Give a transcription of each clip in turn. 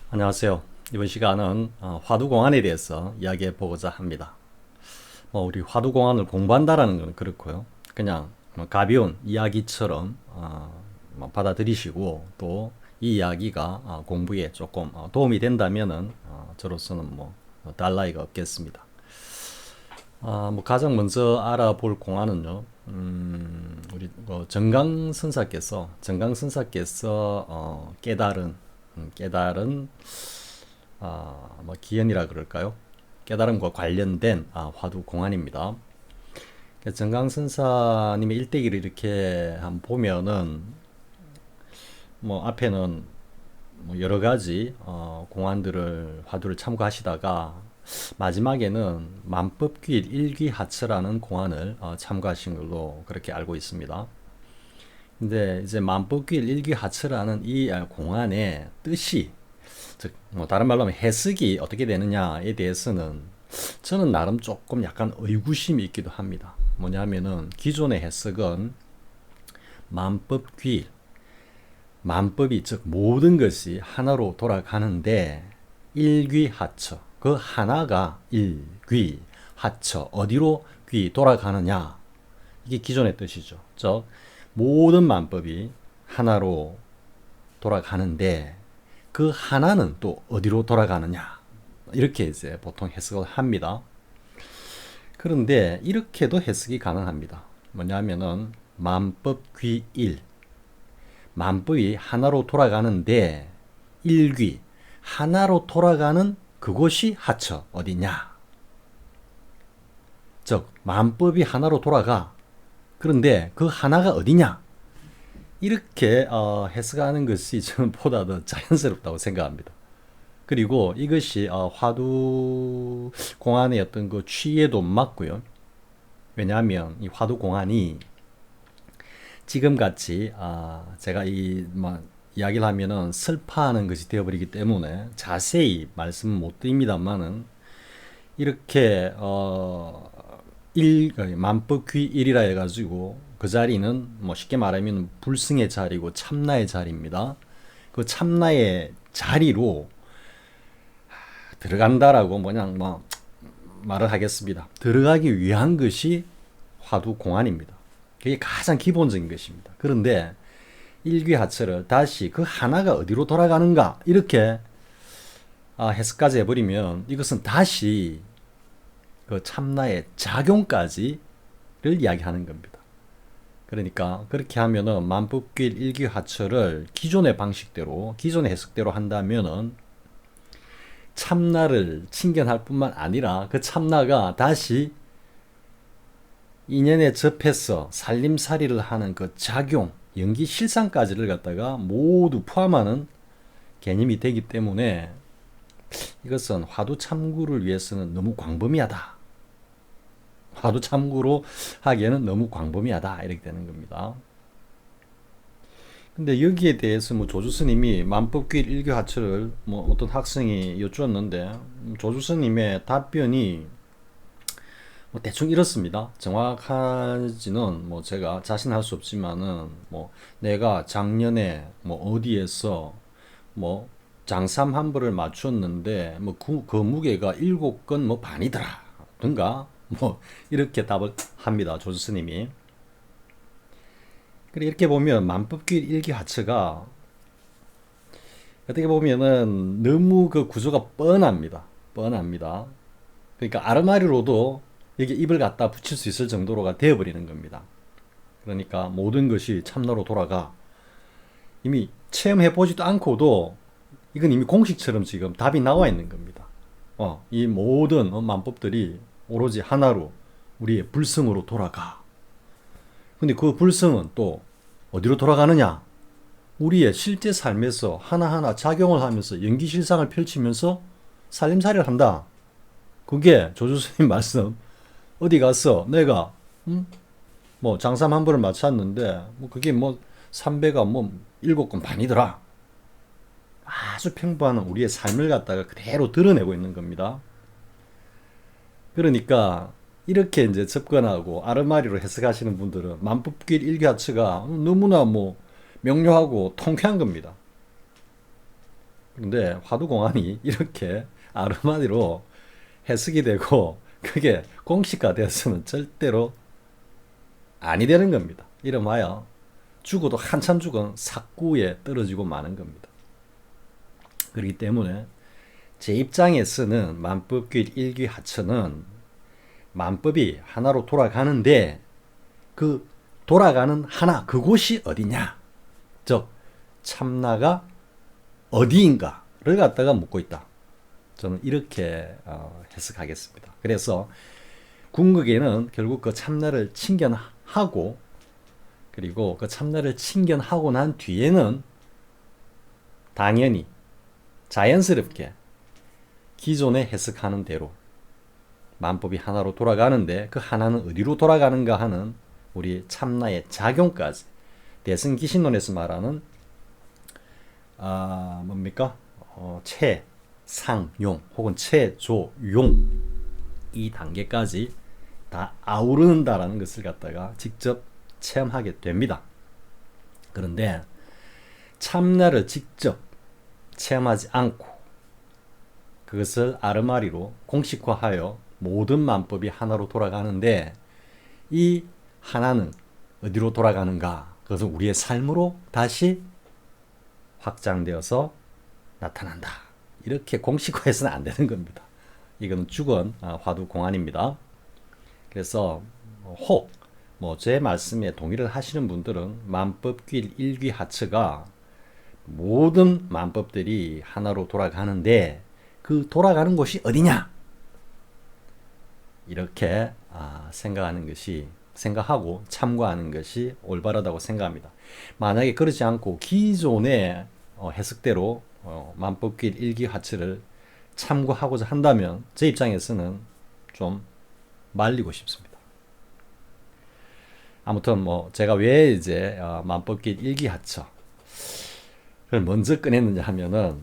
안녕하세요. 이번 시간은 화두공안에 대해서 이야기해 보고자 합니다. 우리 화두공안을 공부한다라는 건 그렇고요. 그냥 가벼운 이야기처럼 받아들이시고 또 이 이야기가 공부에 조금 도움이 된다면은 저로서는 달라이가 없겠습니다. 가장 먼저 알아볼 공안은요. 우리 정강선사께서 깨달은 기연이라 그럴까요? 깨달음과 관련된 화두 공안입니다. 정강선사님의 일대기를 이렇게 한번 보면은 앞에는 여러 가지 공안들을 화두를 참고하시다가 마지막에는 만법귀일 일귀하처라는 공안을 참고하신 걸로 그렇게 알고 있습니다. 근데 이제 만법귀일 일귀하처라는 이 공안의 뜻이 즉 다른 말로 하면 해석이 어떻게 되느냐에 대해서는 저는 나름 조금 약간 의구심이 있기도 합니다. 뭐냐면은 기존의 해석은 만법귀일 만법이 즉 모든 것이 하나로 돌아가는데 일귀하처 그 하나가 일귀하처 어디로 귀 돌아가느냐 이게 기존의 뜻이죠. 즉 모든 만법이 하나로 돌아가는데 그 하나는 또 어디로 돌아가느냐 이렇게 이제 보통 해석을 합니다. 그런데 이렇게도 해석이 가능합니다. 뭐냐면은 만법귀일 만법이 하나로 돌아가는데 일귀 하나로 돌아가는 그곳이 하처 어디냐 즉 만법이 하나로 돌아가 그런데 그 하나가 어디냐 이렇게 해석하는 것이 저는 보다 더 자연스럽다고 생각합니다. 그리고 이것이 화두 공안의 어떤 그 취에도 맞고요. 왜냐하면 이 화두 공안이 지금같이 제가 이야기를 하면은 슬퍼하는 것이 되어버리기 때문에 자세히 말씀은 못 드립니다만은 이렇게 만법귀일이라 해가지고 그 자리는 쉽게 말하면 불승의 자리고 참나의 자리입니다. 그 참나의 자리로 들어간다라고 말을 하겠습니다. 들어가기 위한 것이 화두공안입니다. 그게 가장 기본적인 것입니다. 그런데 일귀하처를 다시 그 하나가 어디로 돌아가는가 이렇게 해석까지 해버리면 이것은 다시 그 참나의 작용까지를 이야기하는 겁니다. 그러니까 그렇게 하면은 만법귀일 일귀하처를 기존의 방식대로 기존의 해석대로 한다면은 참나를 칭견할 뿐만 아니라 그 참나가 다시 인연에 접해서 살림살이를 하는 그 작용, 연기실상까지를 갖다가 모두 포함하는 개념이 되기 때문에 이것은 화두 참구를 위해서는 너무 광범위하다. 화두 참구로 하기에는 너무 광범위하다. 이렇게 되는 겁니다. 근데 여기에 대해서 조주스님이 만법귀일 일교하처를 어떤 학생이 여쭈었는데 조주스님의 답변이 대충 이렇습니다. 정확하지는 제가 자신할 수 없지만은 내가 작년에 어디에서 장삼 한 벌을 맞췄는데 그 무게가 7건 반이더라 든가 이렇게 답을 합니다. 조주스님이. 그래 이렇게 보면 만법귀일 일기하처가 어떻게 보면은 너무 그 구조가 뻔합니다. 그러니까 아르마리로도 여기 입을 갖다 붙일 수 있을 정도로가 되어버리는 겁니다. 그러니까 모든 것이 참나로 돌아가 이미 체험해보지도 않고도 이건 이미 공식처럼 지금 답이 나와 있는 겁니다. 이 모든 만법들이 오로지 하나로 우리의 불성으로 돌아가. 근데 그 불성은 또 어디로 돌아가느냐? 우리의 실제 삶에서 하나하나 작용을 하면서 연기실상을 펼치면서 살림살이를 한다. 그게 조주스님 말씀 어디 가서 내가 장삼 한 번을 맞췄는데 그게 3배가 7건 반이더라. 아주 평범한 우리의 삶을 갖다가 그대로 드러내고 있는 겁니다. 그러니까 이렇게 이제 접근하고 아르마리로 해석하시는 분들은 만법귀일 일기하처가 너무나 명료하고 통쾌한 겁니다. 그런데 화두공안이 이렇게 아르마디로 해석이 되고 그게 공식화되어서는 절대로 아니 되는 겁니다. 이름하여 죽어도 한참 죽은 삭구에 떨어지고 마는 겁니다. 그렇기 때문에 제 입장에서는 만법규일 일귀하처는 만법이 하나로 돌아가는데 그 돌아가는 하나 그곳이 어디냐, 즉 참나가 어디인가를 갖다가 묻고 있다. 저는 이렇게 해석하겠습니다. 그래서 궁극에는 결국 그 참나를 친견하고 그리고 그 참나를 친견하고 난 뒤에는 당연히 자연스럽게 기존에 해석하는 대로 만법이 하나로 돌아가는데 그 하나는 어디로 돌아가는가 하는 우리 참나의 작용까지 대승기신론에서 말하는 뭡니까? 최상용 혹은 최조용 이 단계까지 다 아우른다라는 것을 갖다가 직접 체험하게 됩니다. 그런데 참나를 직접 체험하지 않고 그것을 아르마리로 공식화하여 모든 만법이 하나로 돌아가는데 이 하나는 어디로 돌아가는가? 그것은 우리의 삶으로 다시 확장되어서 나타난다. 이렇게 공식화해서는 안 되는 겁니다. 이거는 죽은 화두공안입니다. 그래서 혹 제 말씀에 동의를 하시는 분들은 만법규일 일귀하처가 모든 만법들이 하나로 돌아가는데 그 돌아가는 곳이 어디냐? 이렇게 생각하고 참고하는 것이 올바르다고 생각합니다. 만약에 그렇지 않고 기존의 해석대로 만법규일 일귀하처를 참고하고자 한다면 제 입장에서는 좀 말리고 싶습니다. 아무튼 제가 왜 이제 만법규일 일귀하처를 먼저 꺼냈느냐 하면은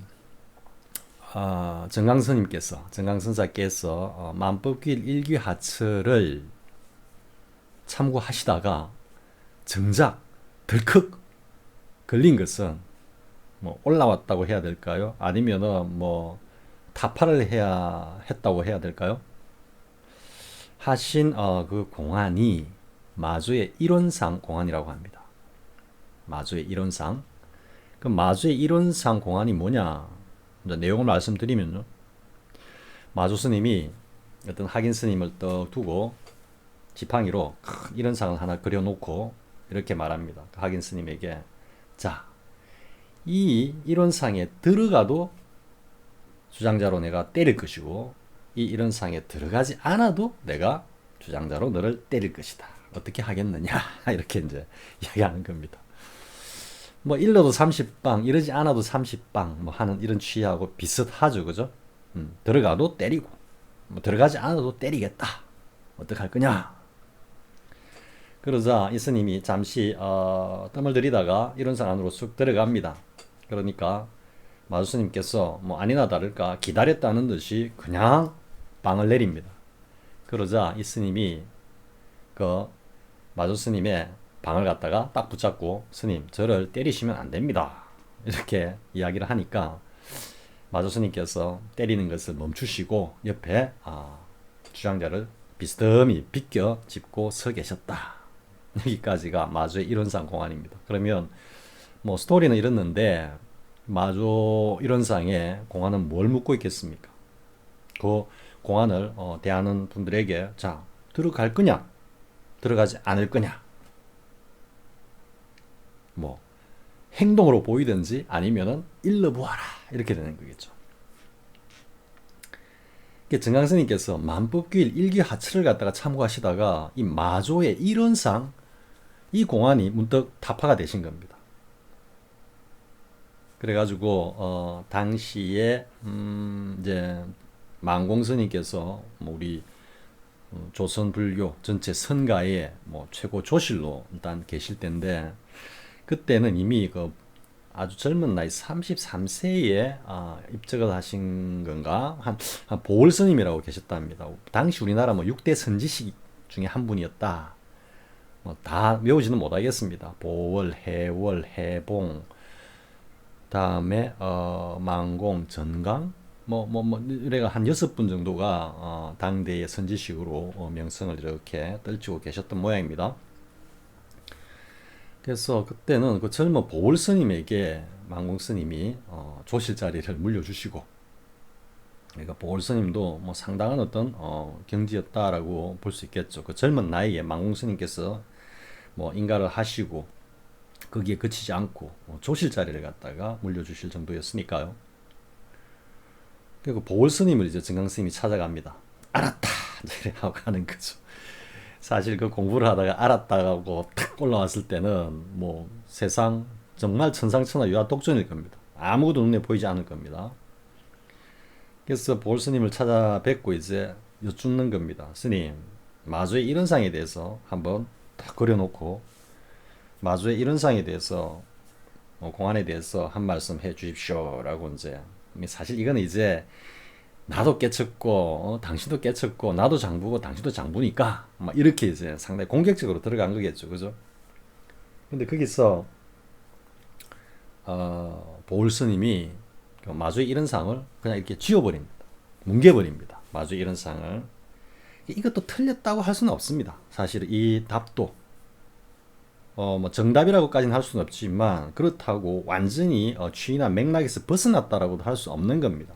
정강선사께서 만법규일 일귀하처를 참고하시다가 정작 덜컥 걸린 것은 올라왔다고 해야 될까요? 아니면은 타파를 했다고 해야 될까요? 하신 그 공안이 마주의 이론상 공안이라고 합니다. 마주의 이론상. 그 마주의 이론상 공안이 뭐냐? 이제 내용을 말씀드리면요. 마주 스님이 어떤 학인 스님을 떡 두고 지팡이로 큰 이론상을 하나 그려놓고 이렇게 말합니다. 그 학인 스님에게 자, 이 이론상에 들어가도 주장자로 내가 때릴 것이고 이 이론상에 들어가지 않아도 내가 주장자로 너를 때릴 것이다. 어떻게 하겠느냐? 이렇게 이제 이야기하는 겁니다. 일러도 30방, 이러지 않아도 30방 하는 이런 취하고 비슷하죠. 그죠? 들어가도 때리고 들어가지 않아도 때리겠다. 어떡할 거냐? 그러자 이 스님이 잠시 뜸을 들이다가 이론상 안으로 쑥 들어갑니다. 그러니까 마주 스님께서 아니나 다를까 기다렸다는 듯이 그냥 방을 내립니다. 그러자 이 스님이 그 마주 스님의 방을 갖다가 딱 붙잡고 스님 저를 때리시면 안 됩니다. 이렇게 이야기를 하니까 마주 스님께서 때리는 것을 멈추시고 옆에 주장자를 비스듬히 비껴 짚고 서 계셨다. 여기까지가 마주의 이론상 공안입니다. 그러면 스토리는 이렇는데 마주 이론상의 공안은 뭘 묻고 있겠습니까? 그 공안을 대하는 분들에게 자 들어갈 거냐 들어가지 않을 거냐 행동으로 보이든지 아니면은 일러보아라 이렇게 되는 거겠죠. 정강스님께서 만법규일 일귀하처를 갖다가 참고하시다가 이 마조의 이론상 이 공안이 문득 타파가 되신 겁니다. 그래가지고 당시에 이제 만공스님께서 우리 조선 불교 전체 선가의 최고 조실로 일단 계실 때인데 그때는 이미 아주 젊은 나이 33세에 입적을 하신 건가 한 보월 스님이라고 계셨답니다. 당시 우리나라 6대 선지식 중에 한 분이었다. 다 외우지는 못하겠습니다. 보월, 해월, 해봉 다음에 망공, 전강 이래가 한 6분 정도가 당대의 선지식으로 명성을 이렇게 떨치고 계셨던 모양입니다. 그래서 그때는 그 젊은 보월 스님에게 망공 스님이 조실 자리를 물려주시고, 그러니까 보월 스님도 뭐 상당한 어떤 경지였다라고 볼 수 있겠죠. 그 젊은 나이에 망공 스님께서 뭐 인가를 하시고 거기에 그치지 않고 조실 자리를 갖다가 물려주실 정도였으니까요. 그리고 보월 스님을 이제 증강 스님이 찾아갑니다. 알았다 이래 하고 가는 거죠. 사실 그 공부를 하다가 알았다고 탁 올라왔을 때는 뭐 세상 정말 천상천하 유아독존일 겁니다. 아무것도 눈에 보이지 않을 겁니다. 그래서 보월 스님을 찾아뵙고 이제 여쭙는 겁니다. 스님, 마주의 이런상에 대해서 한번 딱 그려놓고 마주의 이런상에 대해서 공안에 대해서 한 말씀 해 주십시오라고 이제, 사실 이거는 이제 나도 깨쳤고 당신도 깨쳤고 나도 장부고 당신도 장부니까 막 이렇게 이제 상당히 공격적으로 들어간 거겠죠, 그죠? 근데 거기서 보울 스님이 그 마주의 이런 상을 그냥 이렇게 지워버립니다. 뭉개버립니다. 마주의 이런 상을. 이것도 틀렸다고 할 수는 없습니다. 사실 이 답도 뭐 정답이라고까지는 할 수는 없지만 그렇다고 완전히 취나 맥락에서 벗어났다라고도 할 수 없는 겁니다.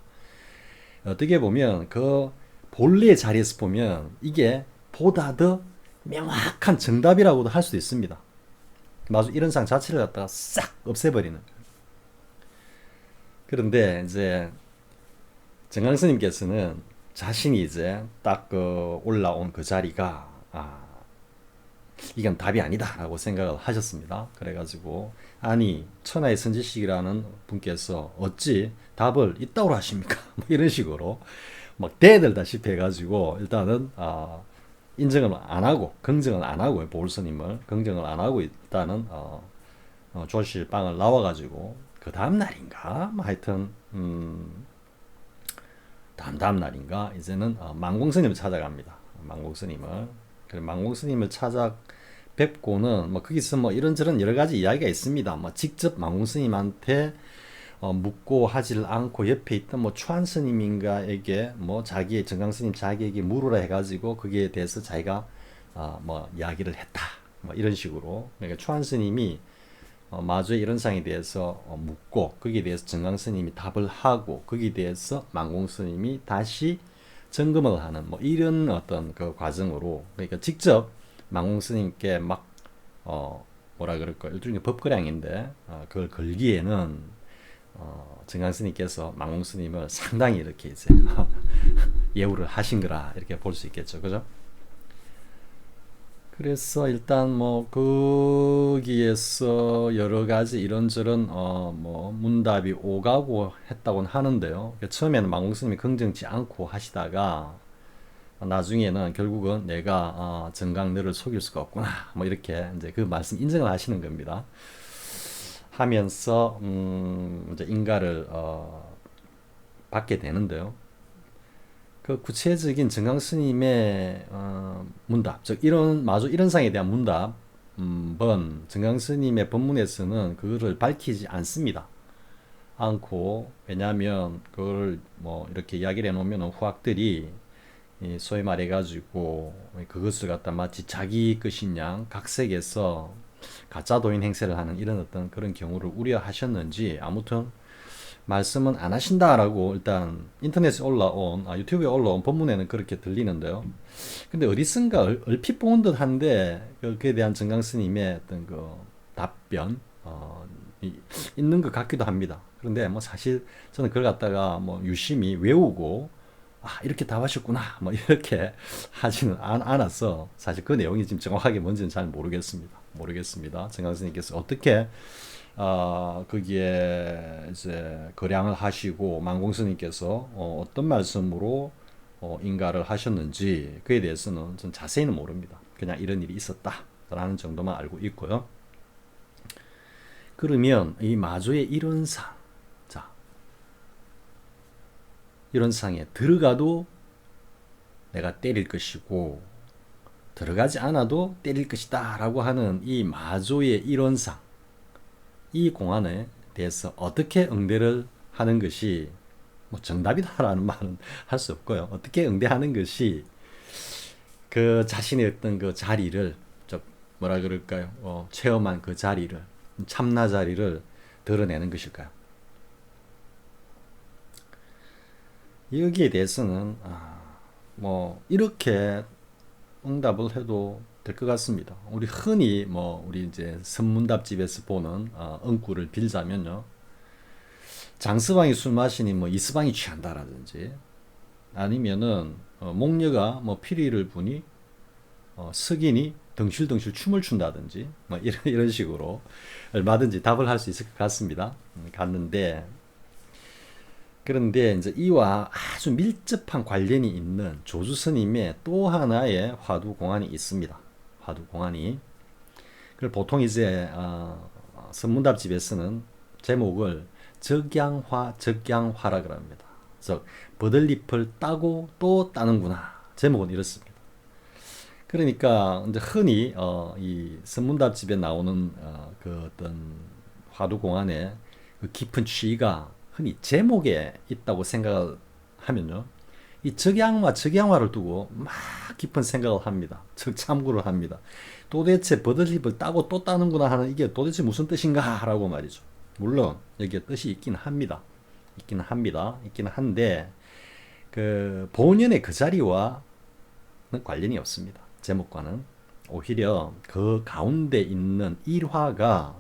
어떻게 보면 그 본래의 자리에서 보면 이게 보다 더 명확한 정답이라고도 할 수도 있습니다. 마주 이런 상 자체를 갖다가 싹 없애버리는. 그런데 이제 정강 스님께서는 자신이 이제 딱 그 올라온 그 자리가 이건 답이 아니다라고 생각을 하셨습니다. 그래가지고 아니 천하의 선지식이라는 분께서 어찌 답을 있다고 하십니까? 뭐 이런 식으로 막 대들다시피 해가지고 일단은 인정을 안 하고 긍정을 안 하고 보울 스님을 긍정을 안 하고 일단은 조실방을 나와가지고 그 다음 날인가 뭐 하여튼 다음 날인가 이제는 망공 스님을 찾아갑니다. 망공 스님을. 그래 망공 스님을 찾아 뵙고는 뭐 거기서 뭐 이런저런 여러 가지 이야기가 있습니다. 뭐 직접 망공 스님한테 묻고 하질 않고 옆에 있던 뭐 추한 스님인가에게 뭐 자기의 정강 스님 자기에게 물으라 해가지고 거기에 대해서 자기가 뭐 이야기를 했다. 뭐 이런 식으로. 그러니까 추한 스님이 마주의 이런 상에 대해서 묻고 거기에 대해서 정강 스님이 답을 하고 거기에 대해서 망공 스님이 다시 점검을 하는 뭐 이런 어떤 그 과정으로, 그러니까 직접 망공 스님께 막 뭐라 그럴까 일종의 법거량인데 그걸 걸기에는 정강 스님께서 망공 스님을 상당히 이렇게 이제 예우를 하신 거라 이렇게 볼 수 있겠죠, 그죠? 그래서 일단 뭐 거기에서 여러 가지 이런저런 뭐 문답이 오가고 했다고는 하는데요. 처음에는 망공 스님이 긍정치 않고 하시다가 나중에는 결국은 내가 정강 너를 속일 수가 없구나 뭐 이렇게 이제 그 말씀 인정을 하시는 겁니다. 하면서 이제 인가를 받게 되는데요. 그 구체적인 정강 스님의 문답, 즉 이런 마주 이런 상에 대한 문답은 정강 스님의 법문에서는 그거를 밝히지 않습니다. 않고, 왜냐하면 그걸 뭐 이렇게 이야기를 해놓으면 후학들이 소위 말해가지고 그것을 갖다 마치 자기 것인 양 각색해서 가짜 도인 행세를 하는 이런 어떤 그런 경우를 우려하셨는지 아무튼 말씀은 안 하신다라고 일단 인터넷에 올라온 유튜브에 올라온 본문에는 그렇게 들리는데요. 근데 어디선가 얼핏 본 듯한데 그에 대한 정강 스님의 어떤 그 답변 있는 것 같기도 합니다. 그런데 뭐 사실 저는 그걸 갖다가 뭐 유심히 외우고 이렇게 답하셨구나 뭐 이렇게 하지는 않아서 사실 그 내용이 지금 정확하게 뭔지는 잘 모르겠습니다. 정강 스님께서 어떻게 거기에 이제 거량을 하시고 망공 스님께서 어떤 말씀으로 인가를 하셨는지 그에 대해서는 전 자세히는 모릅니다. 그냥 이런 일이 있었다라는 정도만 알고 있고요. 그러면 이 마조의 이론상, 자, 이론상에 들어가도 내가 때릴 것이고 들어가지 않아도 때릴 것이다 라고 하는 이 마조의 이론상, 이 공안에 대해서 어떻게 응대를 하는 것이 뭐 정답이다라는 말은 할 수 없고요. 어떻게 응대하는 것이 그 자신의 어떤 그 자리를 뭐라 그럴까요? 체험한 그 자리를 참나 자리를 드러내는 것일까요? 여기에 대해서는 뭐 이렇게 응답을 해도 될 것 같습니다. 우리 흔히 뭐 우리 이제 선문답집에서 보는 응꾸를 빌자면요. 장스방이 술 마시니 뭐 이스방이 취한다라든지 아니면은 목녀가 뭐 피리를 부니 석인이 덩실덩실 춤을 춘다든지 뭐 이런 식으로 얼마든지 답을 할 수 있을 것 같습니다. 갔는데 그런데 이제 이와 아주 밀접한 관련이 있는 조주 스님의 또 하나의 화두 공안이 있습니다. 화두 공안이 그걸 보통 이제 선문답집에서는 제목을 적양화라 그럽니다. 즉 버들잎을 따고 또 따는구나. 제목은 이렇습니다. 그러니까 이제 흔히 이 선문답집에 나오는 그 어떤 화두 공안의 그 깊은 취의가 흔히 제목에 있다고 생각을 하면요. 이 적양화를 두고 막 깊은 생각을 합니다. 참고를 합니다. 도대체 버들잎을 따고 또 따는구나 하는 이게 도대체 무슨 뜻인가 라고 말이죠. 물론 여기에 뜻이 있긴 합니다. 있긴 한데 그 본연의 그 자리와는 관련이 없습니다. 제목과는 오히려 그 가운데 있는 일화가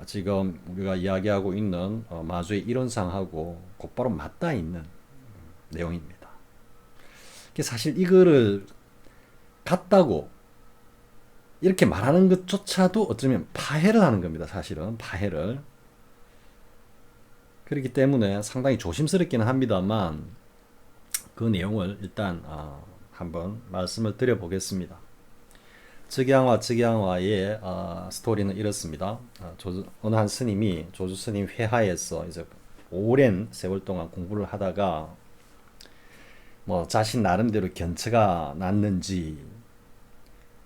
지금 우리가 이야기하고 있는 마주의 이론상하고 곧바로 맞닿아 있는 내용입니다. 사실 이거를 같다고 이렇게 말하는 것조차도 어쩌면 파해를 하는 겁니다. 사실은 파해를. 그렇기 때문에 상당히 조심스럽기는 합니다만 그 내용을 일단 한번 말씀을 드려보겠습니다. 즉양화의 스토리는 이렇습니다. 어느 한 스님이 조주 스님 회하에서 이제 오랜 세월 동안 공부를 하다가 뭐 자신 나름대로 견처가 났는지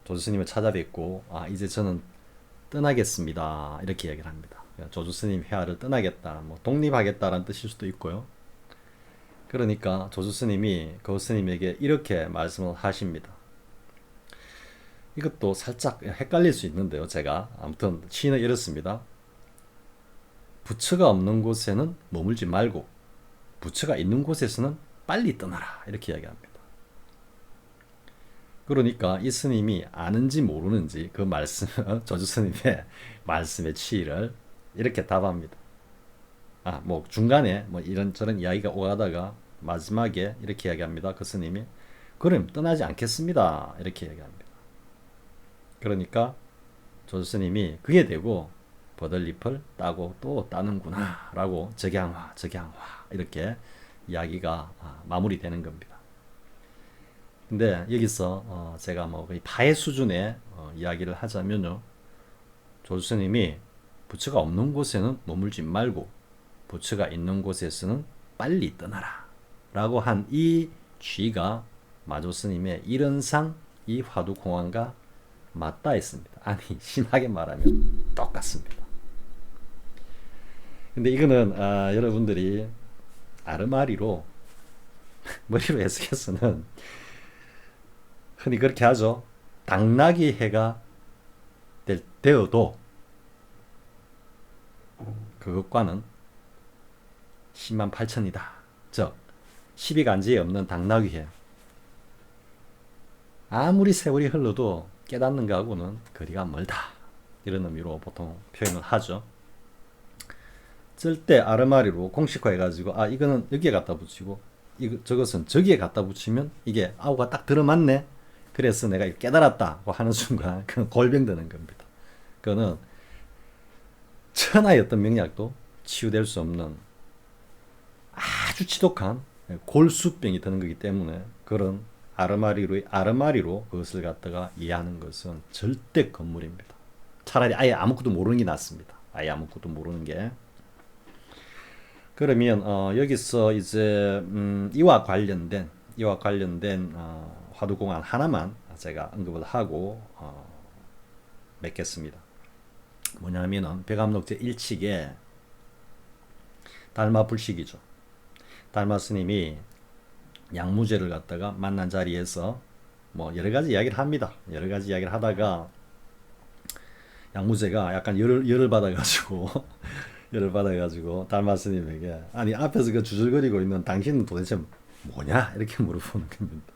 조주 스님을 찾아뵙고 이제 저는 떠나겠습니다. 이렇게 얘기를 합니다. 조주 스님 회하를 떠나겠다, 뭐 독립하겠다라는 뜻일 수도 있고요. 그러니까 조주 스님이 그 스님에게 이렇게 말씀을 하십니다. 이것도 살짝 헷갈릴 수 있는데요. 제가 아무튼 시는 이렇습니다. 부처가 없는 곳에는 머물지 말고 부처가 있는 곳에서는 빨리 떠나라. 이렇게 이야기합니다. 그러니까 이 스님이 아는지 모르는지 그 말씀, 조주 스님의 말씀의 취의를 이렇게 답합니다. 뭐 중간에 뭐 이런저런 이야기가 오가다가 마지막에 이렇게 이야기합니다. 그 스님이 그럼 떠나지 않겠습니다. 이렇게 이야기합니다. 그러니까 조주 스님이 그게 되고 버들잎을 따고 또 따는구나 라고 적양화 이렇게 이야기가 마무리되는 겁니다. 근데 여기서 제가 뭐 거의 파해 수준의 이야기를 하자면요. 조주 스님이 부처가 없는 곳에는 머물지 말고 부처가 있는 곳에서는 빨리 떠나라 라고 한 이 취가 마조 스님의 이런상 이 화두 공안과 맞닿아 있습니다. 아니 심하게 말하면 똑같습니다. 근데 이거는 여러분들이 아르마리로 머리로 해석해서는 흔히 그렇게 하죠. 당나귀 해가 되어도 그것과는 108,000이다. 즉 12간지에 없는 당나귀 해. 아무리 세월이 흘러도 깨닫는 것하고는 거리가 멀다. 이런 의미로 보통 표현을 하죠. 절대 아르마리로 공식화해가지고 이거는 여기에 갖다 붙이고 저것은 저기에 갖다 붙이면 이게 아우가 딱 들어맞네. 그래서 내가 깨달았다고 하는 순간 그건 골병드는 겁니다. 그거는 천하의 어떤 명약도 치유될 수 없는 아주 지독한 골수병이 드는 거기 때문에 그런 아르마리로 그것을 갖다가 이해하는 것은 절대 건물입니다. 차라리 아예 아무것도 모르는 게 낫습니다. 아예 아무것도 모르는 게. 그러면 여기서 이제 이와 관련된 화두공안 하나만 제가 언급을 하고 맺겠습니다. 뭐냐면은 백암록제 일칙에 달마 불식이죠. 달마 스님이 양무제를 갖다가 만난 자리에서 뭐 여러 가지 이야기를 합니다. 여러 가지 이야기를 하다가 양무제가 약간 열을 받아가지고 열을 받아가지고 달마 스님에게 아니 앞에서 그 주절거리고 있는 당신은 도대체 뭐냐 이렇게 물어보는 겁니다.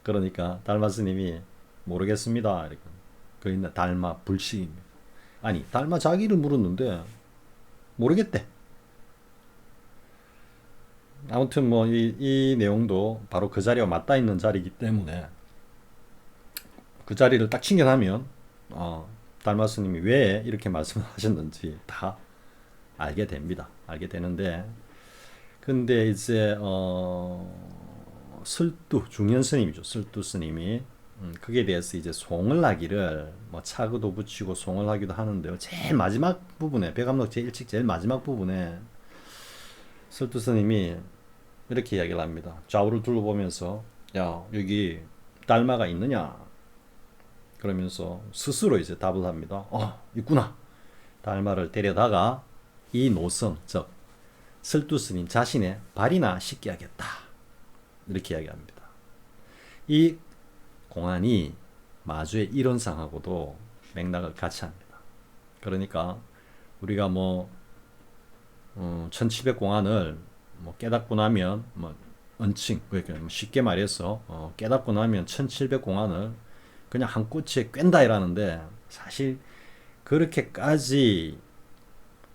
그러니까 달마 스님이 모르겠습니다. 이렇게 그 있는 달마 불식입니다. 아니 달마 자기를 물었는데 모르겠대. 아무튼 뭐 이 내용도 바로 그 자리와 맞닿아 있는 자리이기 때문에 그 자리를 딱 챙겨나면 달마 스님이 왜 이렇게 말씀을 하셨는지 다 알게 됩니다. 알게 되는데 근데 이제 설두 중현 스님이죠. 설두 스님이 그게 대해서 이제 송을 하기를 뭐 차그도 붙이고 송을 하기도 하는데요. 제일 마지막 부분에 백암록 제1칙 제일 마지막 부분에 설두 스님이 이렇게 이야기를 합니다. 좌우를 둘러보면서 야 여기 달마가 있느냐 그러면서 스스로 이제 답을 합니다. 있구나. 달마를 데려다가 이 노성 즉 설두 스님 자신의 발이나 씻게 하겠다. 이렇게 이야기합니다. 이 공안이 마주의 이론상하고도 맥락을 같이 합니다. 그러니까 우리가 뭐 1700 공안을 뭐 깨닫고 나면 뭐 언칭 그러니까 쉽게 말해서 깨닫고 나면 1700 공안을 그냥 한 꼬치에 꿰다 이라는데 사실 그렇게까지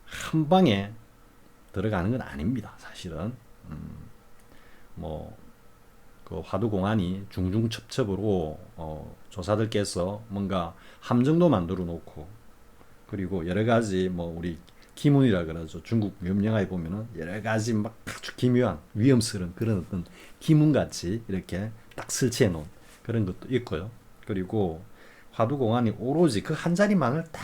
한 방에 들어가는 건 아닙니다. 사실은 뭐 그 화두공안이 중중첩첩으로 조사들께서 뭔가 함정도 만들어 놓고 그리고 여러 가지 뭐 우리 기문이라 그러죠. 중국 명령하에 보면은 여러 가지 막 아주 기묘한 위험스러운 그런 어떤 기문같이 이렇게 딱 설치해 놓은 그런 것도 있고요. 그리고 화두공안이 오로지 그 한 자리만을 딱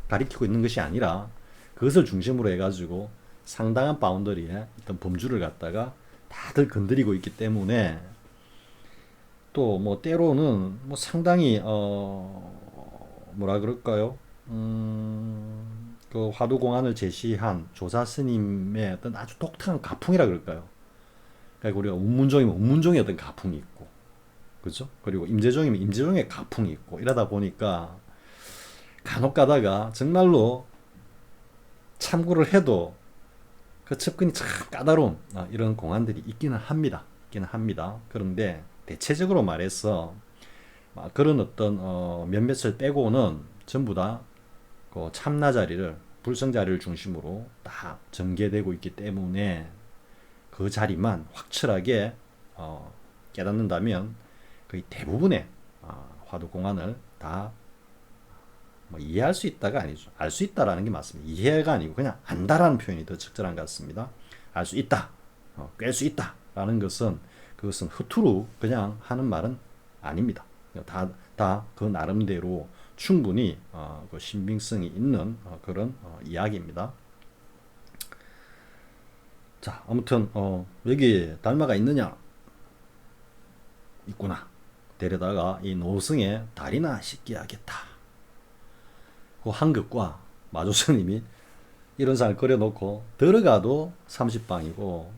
가리키고 있는 것이 아니라 그것을 중심으로 해가지고 상당한 바운더리에 어떤 범주를 갖다가 다들 건드리고 있기 때문에 또 뭐 때로는 뭐 상당히 뭐라 그럴까요? 그 화두공안을 제시한 조사 스님의 어떤 아주 독특한 가풍이라 그럴까요? 그러니까 우리가 운문종이면 운문종의 어떤 가풍이 있고, 그죠? 그리고 임재종이면 임재종의 가풍이 있고 이러다 보니까 간혹 가다가 정말로 참고를 해도 그 접근이 참 까다로운 이런 공안들이 있기는 합니다. 그런데 대체적으로 말해서 그런 어떤 몇몇을 빼고는 전부 다 그 참나 자리를 불성 자리를 중심으로 다 전개되고 있기 때문에 그 자리만 확실하게 깨닫는다면 거의 대부분의 화두공안을 다 뭐 이해할 수 있다가 아니죠. 알 수 있다라는 게 맞습니다. 이해가 아니고 그냥 안다라는 표현이 더 적절한 것 같습니다. 알 수 있다, 꿰 수 있다라는 것은 그것은 허투루 그냥 하는 말은 아닙니다. 다 그 나름대로 충분히 그 신빙성이 있는 그런 이야기입니다. 자, 아무튼 여기 달마가 있느냐? 있구나. 데려다가 이 노승에 다리나 씻게 하겠다. 그 한 것과 마조스님이 이런 상을 그려놓고 들어가도 30방이고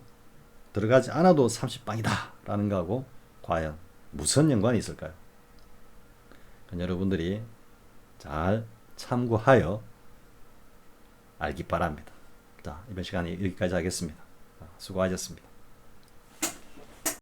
들어가지 않아도 30방이다 라는 거하고 과연 무슨 연관이 있을까요? 여러분들이 잘 참고하여 알기 바랍니다. 자, 이번 시간에 여기까지 하겠습니다. 수고하셨습니다.